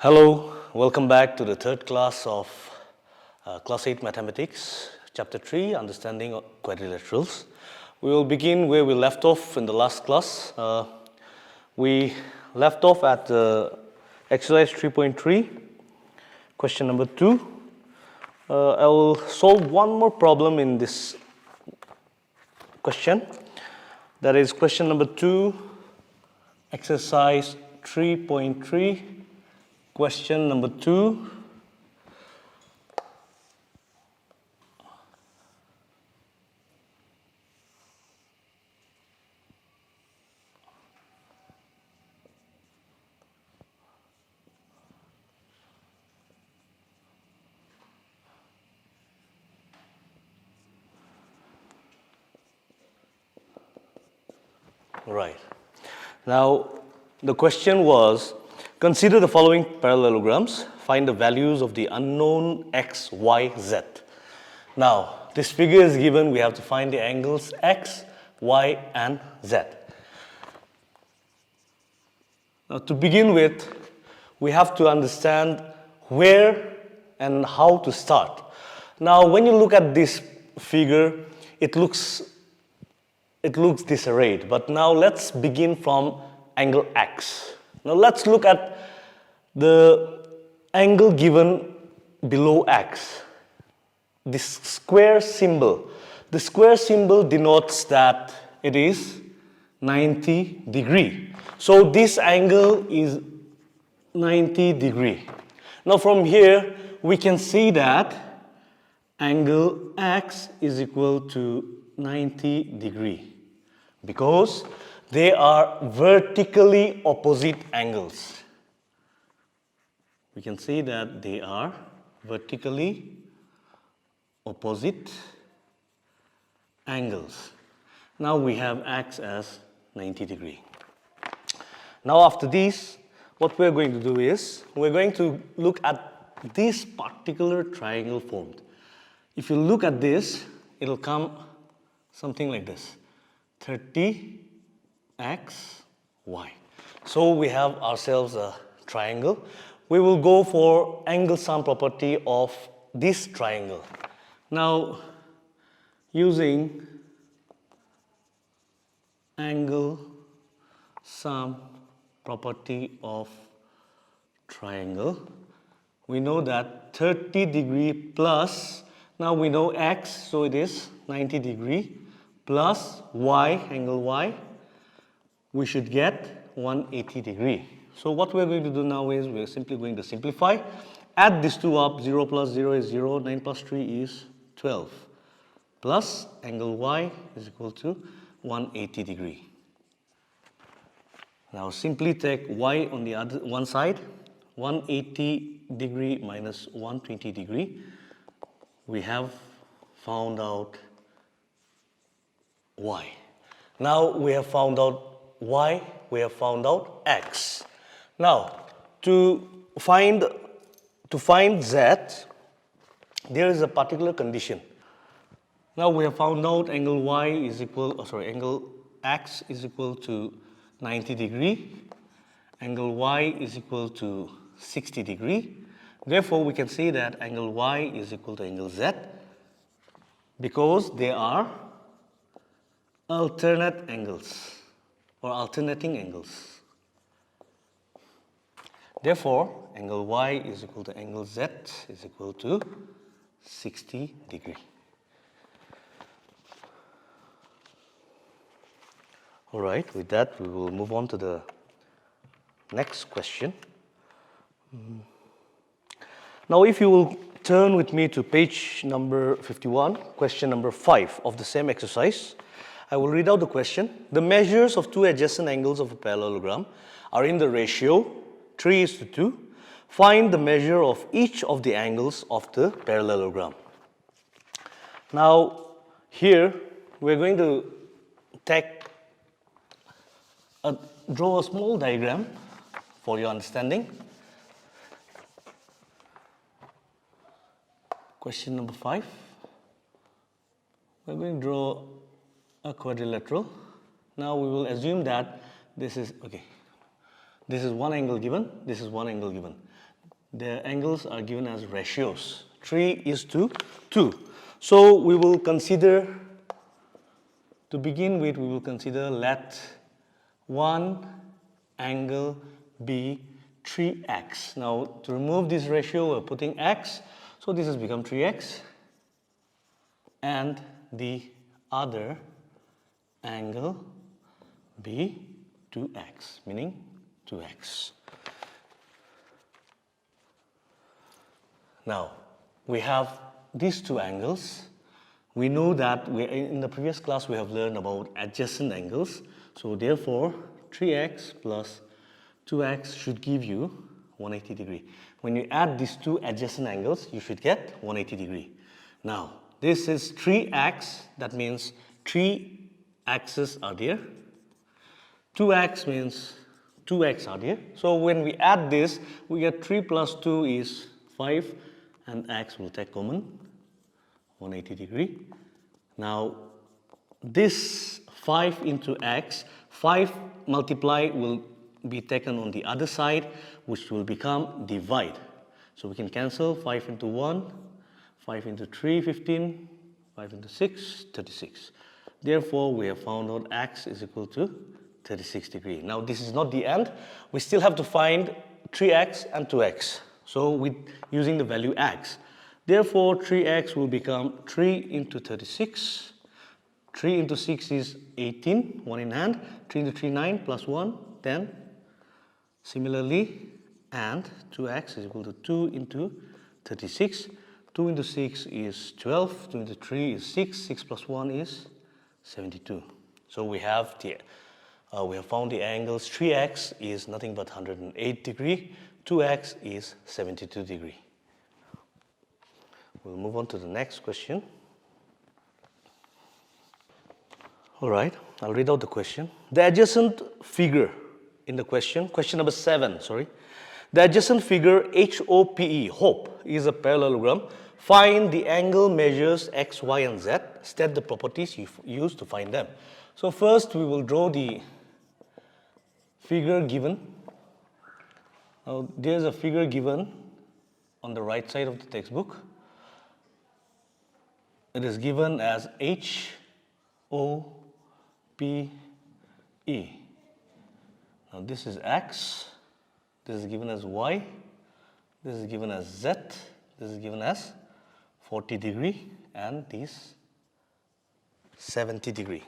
Hello, welcome back to the third class of Class 8 Mathematics, Chapter 3, Understanding Quadrilaterals. We will begin where we left off in the last class. We left off at exercise 3.3, question number 2. I will solve one more problem in this question. That is question number 2, exercise 3.3. Question number 2. Right. Now, the question was, consider the following parallelograms. Find the values of the unknown x, y, z. Now, this figure is given. We have to find the angles x, y, and z. Now, to begin with, we have to understand where and how to start. Now, when you look at this figure, it looks disarrayed. But now let's begin from angle x. Now let's look at the angle given below x. This square symbol. The square symbol denotes that it is 90 degree. So this angle is 90 degree. Now from here we can see that angle x is equal to 90 degree because they are vertically opposite angles. We can see that they are vertically opposite angles. Now we have x as 90 degree. Now after this, what we're going to do is, we're going to look at this particular triangle formed. If you look at this, it'll come something like this, 30 x, y. So we have ourselves a triangle. We will go for angle sum property of this triangle. Now, using angle sum property of triangle, we know that 30 degree plus, now we know x, so it is 90 degree, plus y, angle y, we should get 180 degree. So what we're going to do now is we're simply going to simplify. Add these two up, 0 plus 0 is 0, 9 plus 3 is 12. Plus angle y is equal to 180 degree. Now simply take y on the other one side, 180 degree minus 120 degree. We have found out y. Now we have found out y, we have found out x. Now to find z, there is a particular condition. Now we have found out angle y is equal, angle x is equal to 90 degree, angle y is equal to 60 degree. Therefore, we can say that angle y is equal to angle z because they are alternate angles or alternating angles. Therefore, angle y is equal to angle z is equal to 60 degree. All right, with that we will move on to the next question. Now if you will turn with me to page number 51, question number 5 of the same exercise, I will read out the question. The measures of two adjacent angles of a parallelogram are in the ratio 3:2. Find the measure of each of the angles of the parallelogram. Now here we're going to draw a small diagram for your understanding. Question number 5. We're going to draw a quadrilateral. Now we will assume that this is, okay, this is one angle given, this is one angle given. their angles are given as ratios. 3:2. So we will consider, to begin with, we will consider let one angle be 3x. Now to remove this ratio, we're putting x. So this has become 3x. And the other angle be 2x, meaning 2x. Now, we have these two angles. We know that in the previous class we have learned about adjacent angles. So therefore, 3x plus 2x should give you 180 degree. When you add these two adjacent angles, you should get 180 degree. Now, this is 3x, that means 3 axes are there. 2x means 2x are there. So when we add this, we get 3 plus 2 is 5, and x will take common, 180 degree. Now, this 5 into x, 5 multiply will be taken on the other side, which will become divide. So we can cancel 5 into 1, 5 into 3, 15, 5 into 6, 36. Therefore, we have found out x is equal to 36 degree. Now, this is not the end. We still have to find 3x and 2x. So, with using the value x. Therefore, 3x will become 3 into 36. 3 into 6 is 18, 1 in hand. 3 into 3, 9, plus 1, 10. Similarly, and 2x is equal to 2 into 36. 2 into 6 is 12. 2 into 3 is 6. 6 plus 1 is 72. So we have found the angles. 3x is nothing but 108 degree. 2x is 72 degree. We'll move on to the next question. All right, I'll read out the question. The adjacent figure in the question number 7, sorry. The adjacent figure HOPE is a parallelogram. Find the angle measures x, y, and z. State the properties you use to find them. So first we will draw the figure given. Now there's a figure given on the right side of the textbook. It is given as HOPE. Now this is x, this is given as y, this is given as z, this is given as 40 degree, and this 70 degree.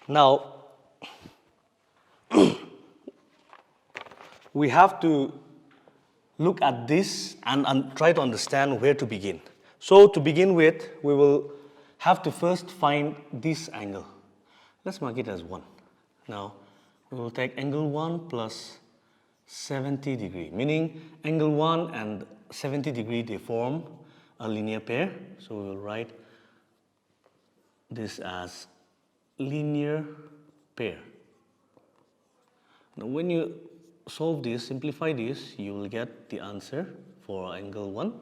Now, we have to look at this and try to understand where to begin. So to begin with, we will have to first find this angle. Let's mark it as 1. Now, we will take angle 1 plus 70 degree, meaning angle 1 and 70 degree, they form a linear pair. So we will write this as linear pair. Now when you solve this, simplify this, you will get the answer for angle 1.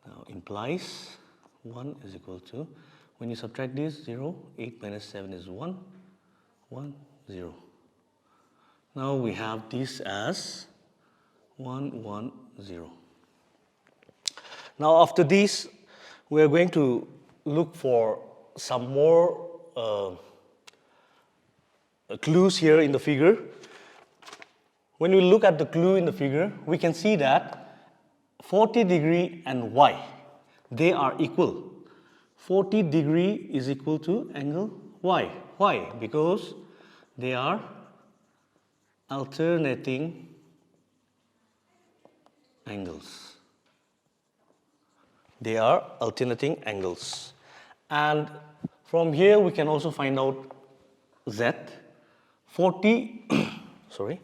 Now implies 1 is equal to, when you subtract this, 0, 8 minus 7 is 1, 1, 0. Now we have this as 1, 1, 0. Now after this, we are going to look for some more clues here in the figure. When we look at the clue in the figure, we can see that 40 degree and y, they are equal. 40 degree is equal to angle y. Why? Because they are alternating angles. They are alternating angles. And from here we can also find out z. 40, sorry.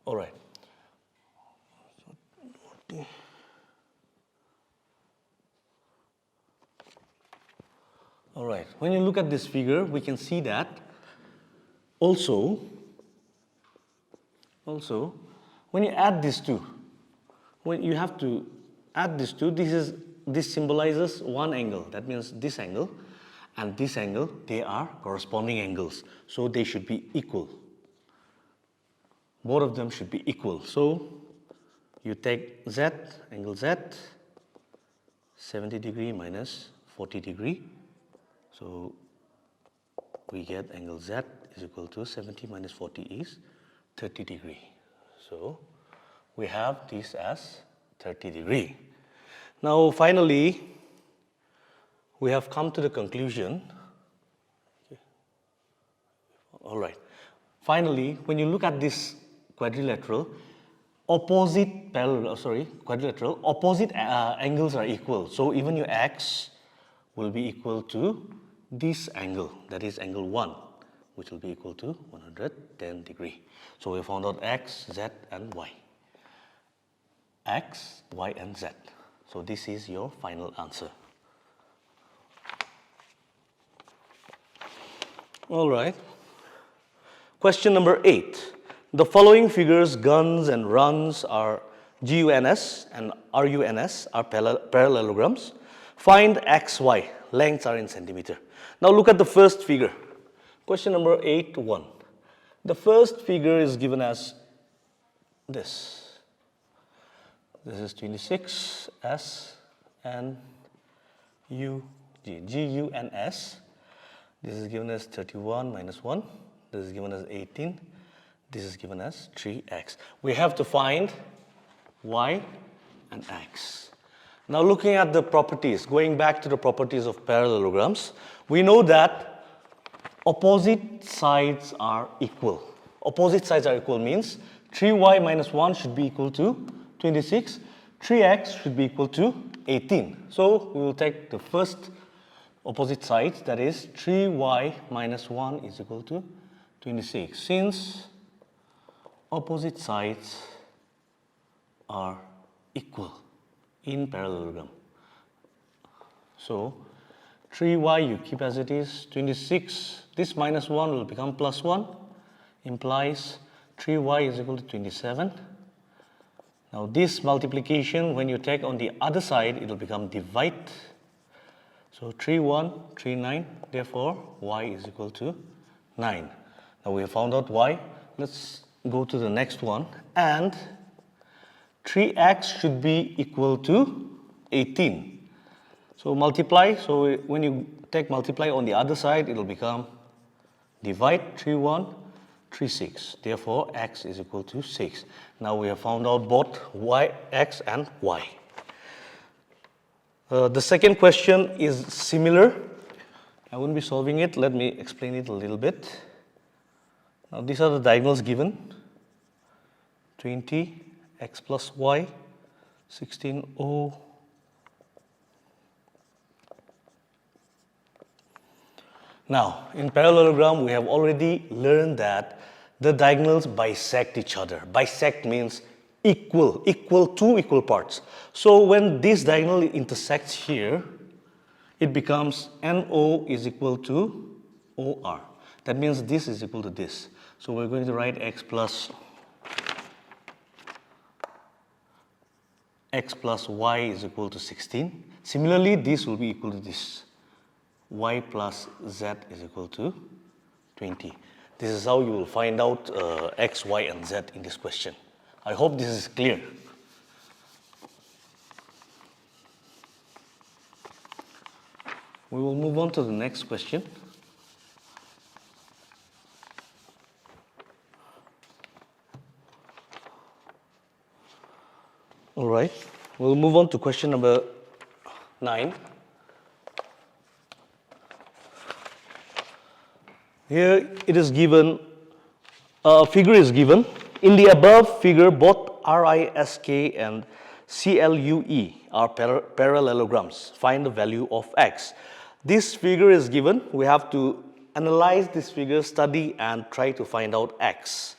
All right. All right. When you look at this figure, we can see that also when you add these two, when you have to add these two, this is this symbolizes one angle. That means this angle and this angle, they are corresponding angles. So they should be equal. Both of them should be equal. So you take Z, angle Z, 70 degree minus 40 degree. So we get angle Z is equal to 70 minus 40 is 30 degree. So we have this as 30 degree. Now finally, we have come to the conclusion. Okay. All right. Finally, when you look at this quadrilateral, quadrilateral, opposite angles are equal. So even your x will be equal to this angle, that is angle 1, which will be equal to 110 degree. So we found out x, z, and y. X, y, and z. So this is your final answer. All right. Question number 8. The following figures, guns and runs, are GUNS and RUNS are parallelograms. Find x, y. Lengths are in centimeter. Now look at the first figure. Question number 8.1. The first figure is given as this. This is 26 S and GUNS. This is given as 31 minus 1. This is given as 18. This is given as 3x. We have to find y and x. Now looking at the properties, going back to the properties of parallelograms, we know that opposite sides are equal. Opposite sides are equal means 3y minus 1 should be equal to 26. 3x should be equal to 18. So we will take the first opposite side, that is 3y minus 1 is equal to 26. Since opposite sides are equal in parallelogram. So 3y you keep as it is, 26, this minus 1 will become plus 1, implies 3y is equal to 27. Now this multiplication, when you take on the other side, it will become divide. So 3, 1, 3, 9, therefore y is equal to 9. Now we have found out y. Let's go to the next one, and 3x should be equal to 18. So multiply, so when you take multiply on the other side, it will become divide 3, 1, 3, 6. Therefore, x is equal to 6. Now we have found out both y, x and y. The second question is similar. I won't be solving it. Let me explain it a little bit. Now these are the diagonals given. 20, x plus y, 16, O. Now, in parallelogram, we have already learned that the diagonals bisect each other. Bisect means equal, two equal parts. So when this diagonal intersects here, it becomes NO is equal to OR. That means this is equal to this. So we're going to write x plus y is equal to 16. Similarly, this will be equal to this. Y plus z is equal to 20. This is how you will find out x, y, and z in this question. I hope this is clear. We will move on to the next question. All right, we'll move on to question number 9. Here it is given, a figure is given. In the above figure, both RISK and CLUE are parallelograms. Find the value of x. This figure is given. We have to analyze this figure, study, and try to find out x.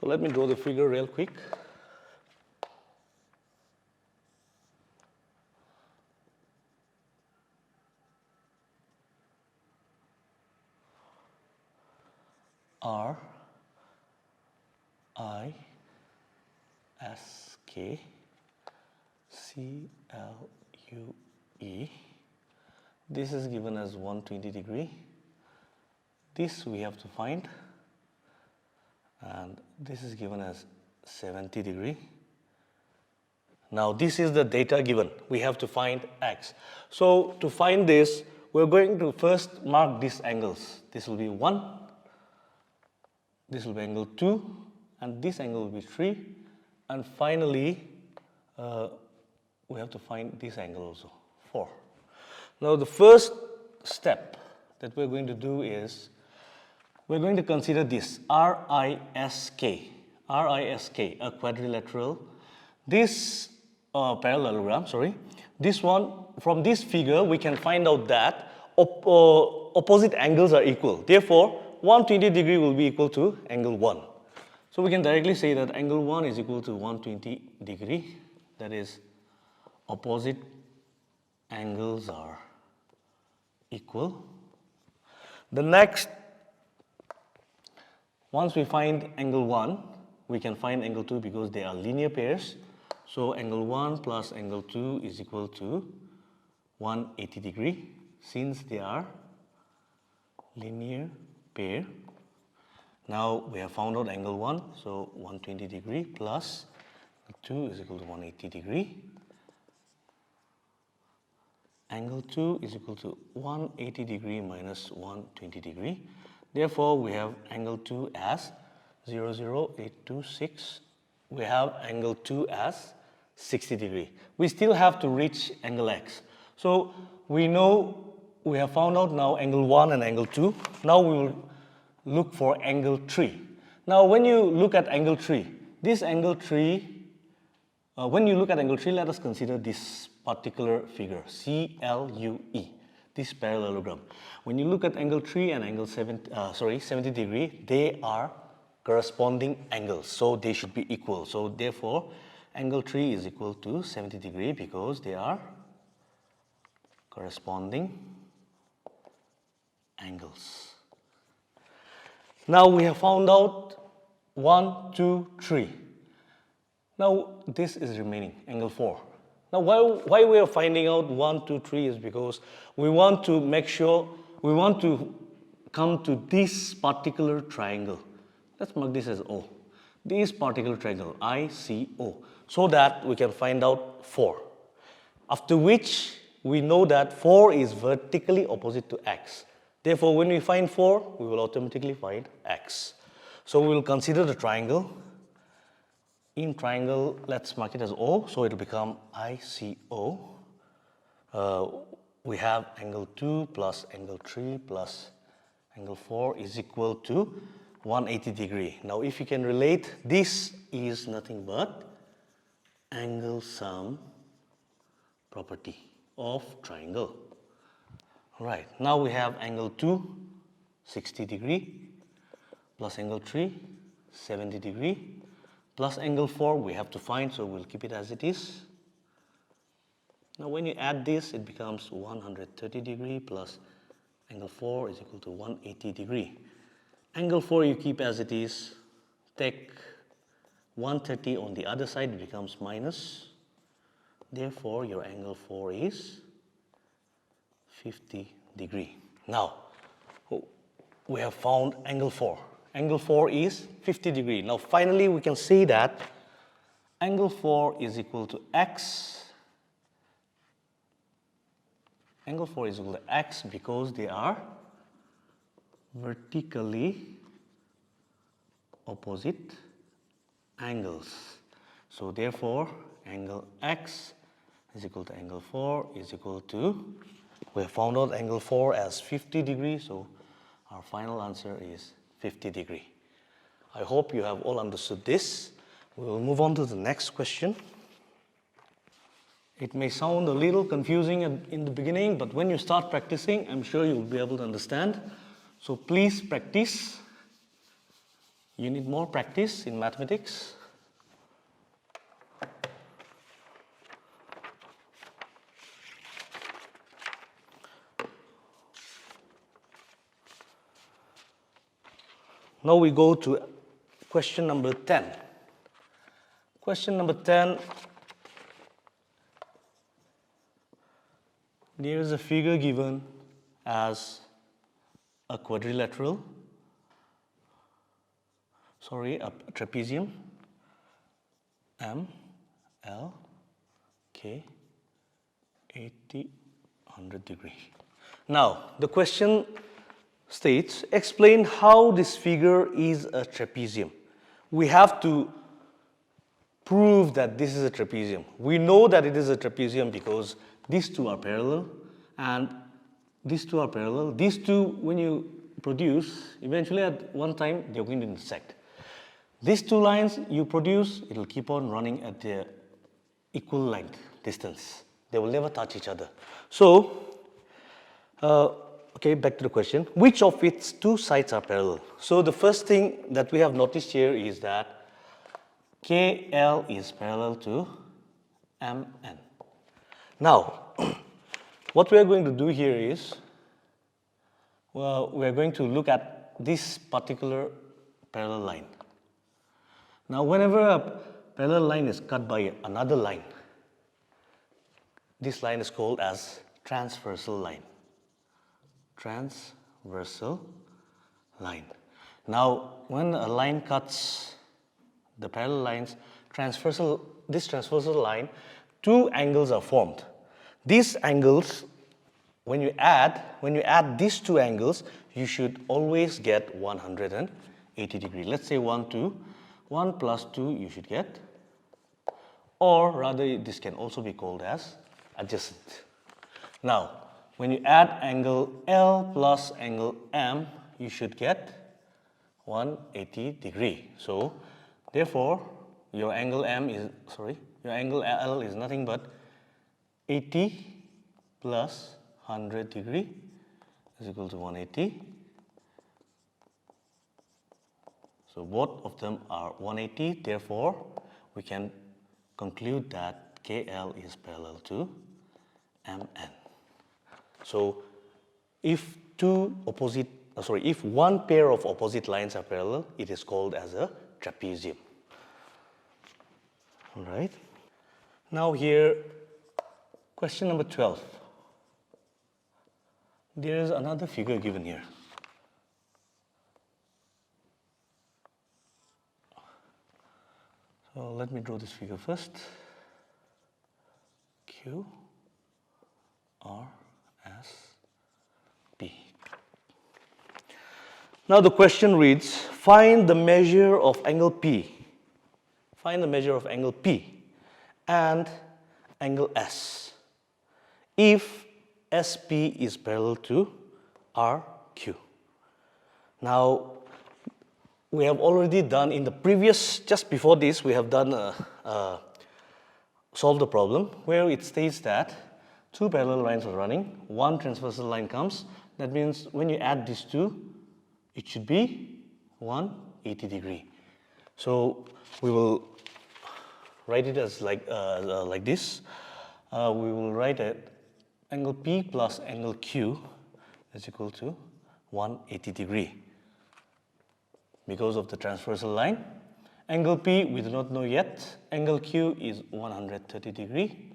So let me draw the figure real quick. R I S K C CLUE. This is given as 120 degree. This we have to find, and this is given as 70 degree. Now this is the data given. We have to find x. So to find this, we're going to first mark these angles. This will be 1, this will be angle 2, and this angle will be 3, and finally we have to find this angle also, 4. Now the first step that we're going to do is we're going to consider this RISK, a quadrilateral. This parallelogram, this one, from this figure we can find out that opposite angles are equal. Therefore, 120 degree will be equal to angle 1. So we can directly say that angle 1 is equal to 120 degree. That is, opposite angles are equal. The next, once we find angle 1, we can find angle 2 because they are linear pairs. So angle 1 plus angle 2 is equal to 180 degree since they are linear pair. Now we have found out angle 1, so 120 degree plus 2 is equal to 180 degree. Angle 2 is equal to 180 degree minus 120 degree. Therefore, we have angle 2 as 00826. We have angle 2 as 60 degree. We still have to reach angle x. So we know we have found out now angle 1 and angle 2. Now we will look for angle 3. Now when you look at angle 3, this angle 3, when you look at angle 3, let us consider this particular figure, CLUE, this parallelogram. When you look at angle 3 and angle 70 degree, they are corresponding angles, so they should be equal. So therefore, angle 3 is equal to 70 degree because they are corresponding angles. Now we have found out 1, 2, 3. Now this is remaining, angle 4. Now why we are finding out 1, 2, 3 is because we want to make sure, we want to come to this particular triangle. Let's mark this as O. This particular triangle, ICO, so that we can find out 4. After which we know that 4 is vertically opposite to x. Therefore, when we find 4, we will automatically find x. So we will consider the triangle. In triangle, let's mark it as O, so it will become ICO. We have angle 2 plus angle 3 plus angle 4 is equal to 180 degree. Now if you can relate, this is nothing but angle sum property of triangle. Right, now we have angle 2, 60 degree, plus angle 3, 70 degree, plus angle 4 we have to find, so we'll keep it as it is. Now when you add this, it becomes 130 degree plus angle 4 is equal to 180 degree. Angle 4 you keep as it is, take 130 on the other side, it becomes minus. Therefore, your angle 4 is 50 degree. Now, we have found angle 4. Angle 4 is 50 degree. Now, finally, we can see that angle 4 is equal to x. Angle 4 is equal to x because they are vertically opposite angles. So, therefore, angle x is equal to angle 4 is equal to, we have found out angle 4 as 50 degrees, so our final answer is 50 degree. I hope you have all understood this. We will move on to the next question. It may sound a little confusing in the beginning, but when you start practicing, I'm sure you'll be able to understand. So please practice. You need more practice in mathematics. Now we go to question number 10. Question number 10 There is a figure given as a quadrilateral, a trapezium, M, L, K, 80, 100 degree. Now, the question states, explain how this figure is a trapezium. We have to prove that this is a trapezium. We know that it is a trapezium because these two are parallel and these two are parallel. These two, when you produce, eventually at one time they're going to intersect. These two lines you produce, it will keep on running at their equal length, distance. They will never touch each other. So, okay, back to the question. Which of its two sides are parallel? So the first thing that we have noticed here is that KL is parallel to MN. Now, what we are going to do here is, well, we are going to look at this particular parallel line. Now, whenever a parallel line is cut by another line, this line is called as transversal line. Transversal line. Now, when a line cuts the parallel lines, this transversal line, two angles are formed. These angles, when you add these two angles, you should always get 180 degree. Let's say 1, 2. 1 plus 2 you should get, or rather this can also be called as adjacent. Now, when you add angle L plus angle M, you should get 180 degree. So, therefore, your angle L is nothing but 80 plus 100 degree is equal to 180. So both of them are 180, therefore we can conclude that KL is parallel to MN. So if one pair of opposite lines are parallel, it is called as a trapezium. All right. Now here, question number 12. There is another figure given here. So let me draw this figure first. Q, R, S, P. Now the question reads, find the measure of angle P. Find the measure of angle P and angle S if SP is parallel to RQ. Now, we have already done in the previous, just before this, we have done solved the problem where it states that two parallel lines are running, one transversal line comes. That means when you add these two, it should be 180 degree. So we will write it as like this. We will write it angle P plus angle Q is equal to 180 degree. Because of the transversal line, angle P we do not know yet. Angle Q is 130 degree.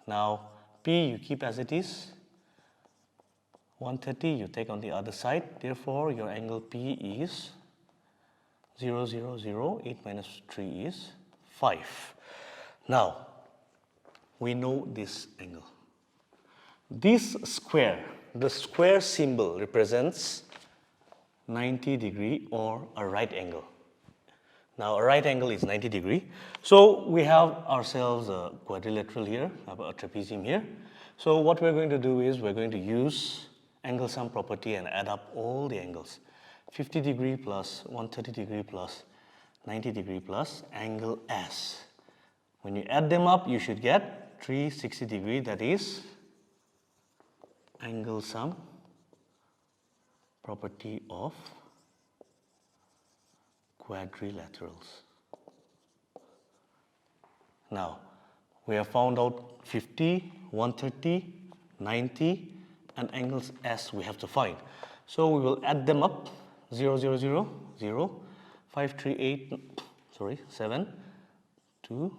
Now P you keep as it is. 130 you take on the other side. Therefore, your angle P is 0, 0, 0. 8 minus 3 is 5. Now, we know this angle. This square, the square symbol represents 90 degree or a right angle. Now, a right angle is 90 degree. So, we have ourselves a quadrilateral here, a trapezium here. So, what we're going to do is we're going to use angle sum property and add up all the angles. 50 degree plus 130 degree plus 90 degree plus angle S. When you add them up, you should get 360 degree, that is angle sum property of quadrilaterals. Now, we have found out 50, 130, 90, and angles S we have to find. So we will add them up. 0, 0, 0, 0, 5, 3, 8, 7, 2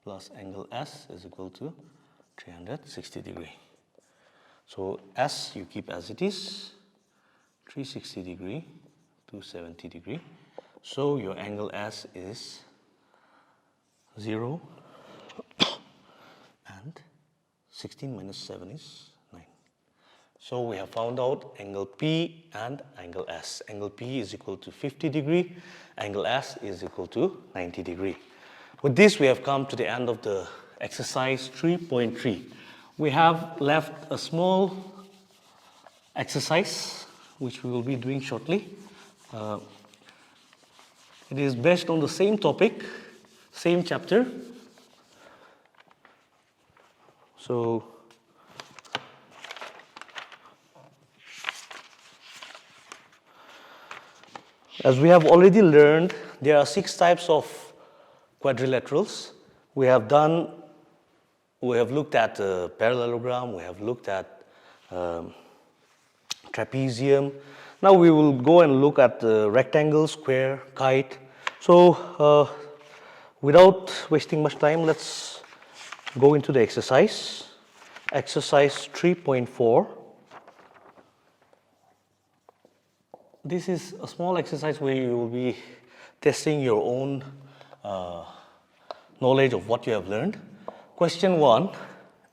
plus angle S is equal to 360 degree. So S you keep as it is, 360 degree, 270 degree. So your angle S is 0 and 16 minus 7 is 9. So we have found out angle P and angle S. Angle P is equal to 50 degree, angle S is equal to 90 degree. With this we have come to the end of the exercise 3.3. We have left a small exercise which we will be doing shortly. It is based on the same topic, same chapter. So as we have already learned, there are 6 types of quadrilaterals. We have looked at parallelogram, we have looked at trapezium. Now we will go and look at the rectangle, square, kite. So without wasting much time, let's go into the exercise. Exercise 3.4. This is a small exercise where you will be testing your own knowledge of what you have learned. Question 1,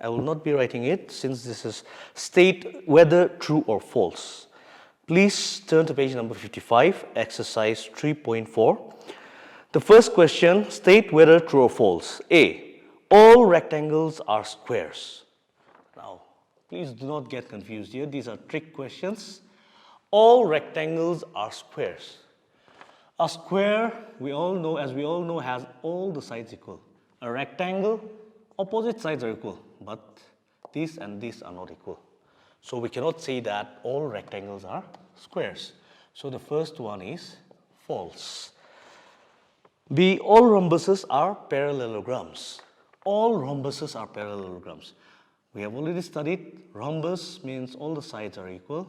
I will not be writing it since this is state whether true or false. Please turn to page number 55, exercise 3.4. The first question, state whether true or false. A, all rectangles are squares. Now, please do not get confused here. These are trick questions. All rectangles are squares. A square, we all know, has all the sides equal. A rectangle, opposite sides are equal, but this and this are not equal. So we cannot say that all rectangles are squares. So the first one is false. B, all rhombuses are parallelograms. All rhombuses are parallelograms. We have already studied rhombus means all the sides are equal.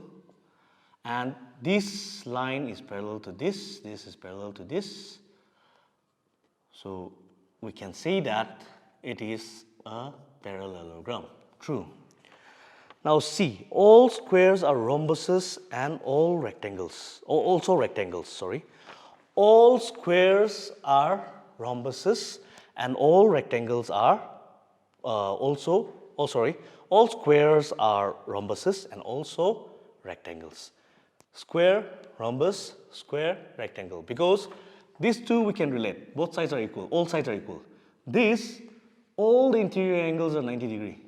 And this line is parallel to this is parallel to this. So we can say that it is a parallelogram. True. Now C, all squares are rhombuses and all rectangles, also rectangles, sorry. All squares are rhombuses and all rectangles are all squares are rhombuses and also rectangles. Square, rhombus, square, rectangle. Because these two we can relate. Both sides are equal, all sides are equal. This, all the interior angles are 90 degree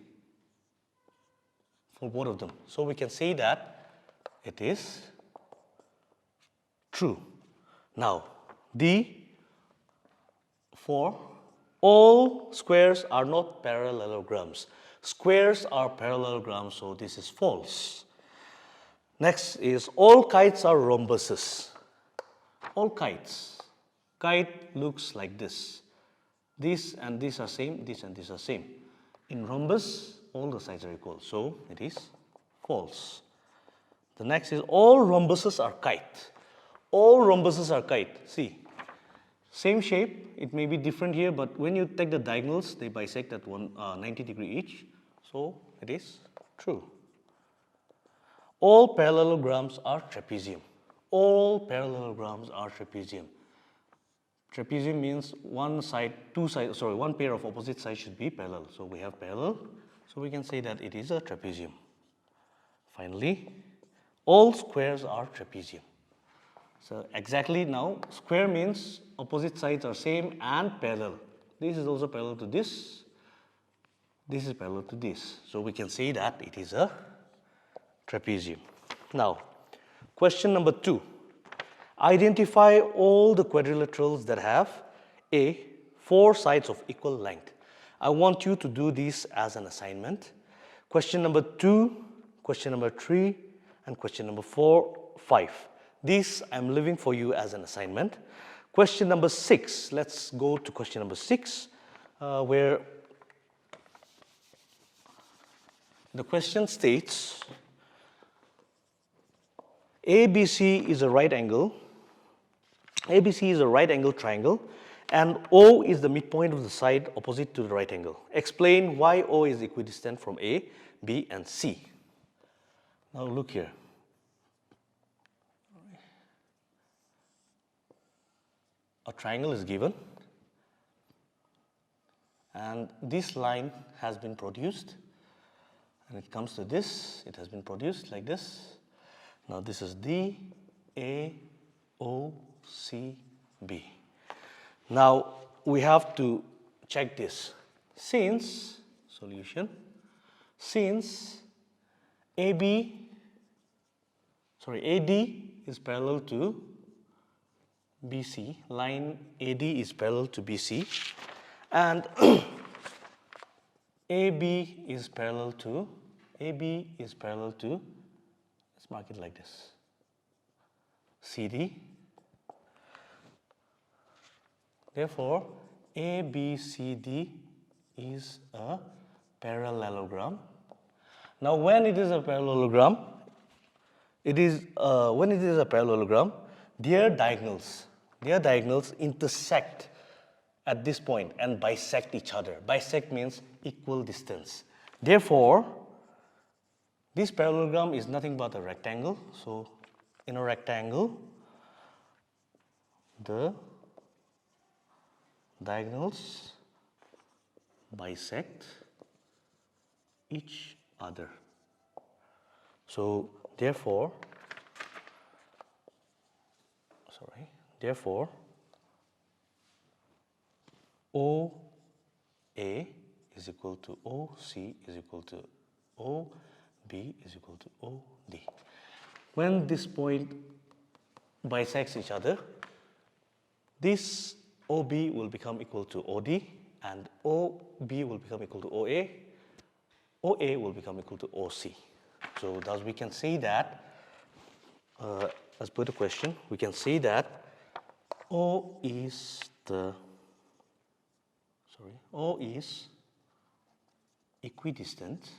for both of them. So we can say that it is true. Now, D, for all squares are not parallelograms. Squares are parallelograms, so this is false. Next is all kites are rhombuses. All kites. Kite looks like this. This and this are same, this and this are same. In rhombus, all the sides are equal, so it is false. The next is all rhombuses are kite. All rhombuses are kite. See, same shape, it may be different here, but when you take the diagonals, they bisect at 90 degree each, so it is true. All parallelograms are trapezium. All parallelograms are trapezium. Trapezium means one pair of opposite sides should be parallel. So we have parallel, so we can say that it is a trapezium. Finally, all squares are trapezium. So exactly now, square means opposite sides are same and parallel. This is also parallel to this. This is parallel to this. So we can say that it is a trapezium. Now, question number 2. Identify all the quadrilaterals that have A, 4 sides of equal length. I want you to do this as an assignment. Question number 2, question number 3, and question number 4, 5. This I'm leaving for you as an assignment. Question number 6, let's go to question number 6, where the question states, ABC is a right angle. ABC is a right angle triangle and O is the midpoint of the side opposite to the right angle. Explain why O is equidistant from A, B, and C. Now look here. A triangle is given, and this line has been produced, and it comes to this. It has been produced like this. Now this is D, A, O, C, B. Now we have to check this. Since AD is parallel to BC, line AD is parallel to BC, and AB is parallel to, let's mark it like this, CD. Therefore, ABCD is a parallelogram. Now, when it is a parallelogram, their diagonals intersect at this point and bisect each other. Bisect means equal distance. Therefore, this parallelogram is nothing but a rectangle. So, in a rectangle, the diagonals bisect each other. So, therefore, OA is equal to OC is equal to OB is equal to OD. When this point bisects each other, this OB will become equal to OD, and OB will become equal to OA. OA will become equal to OC. So thus we can say that, as per the question, we can say that O is equidistant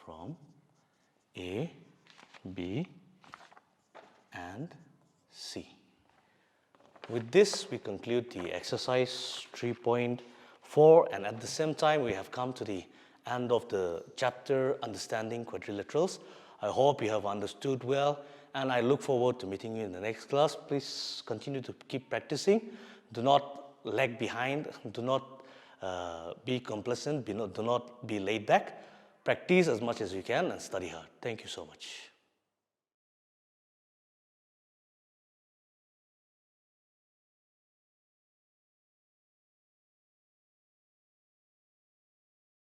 from A, B, and C. With this, we conclude the exercise 3.4, and at the same time, we have come to the end of the chapter, Understanding Quadrilaterals. I hope you have understood well, and I look forward to meeting you in the next class. Please continue to keep practicing. Do not lag behind. Do not be complacent. Do not be laid back. Practice as much as you can and study hard. Thank you so much.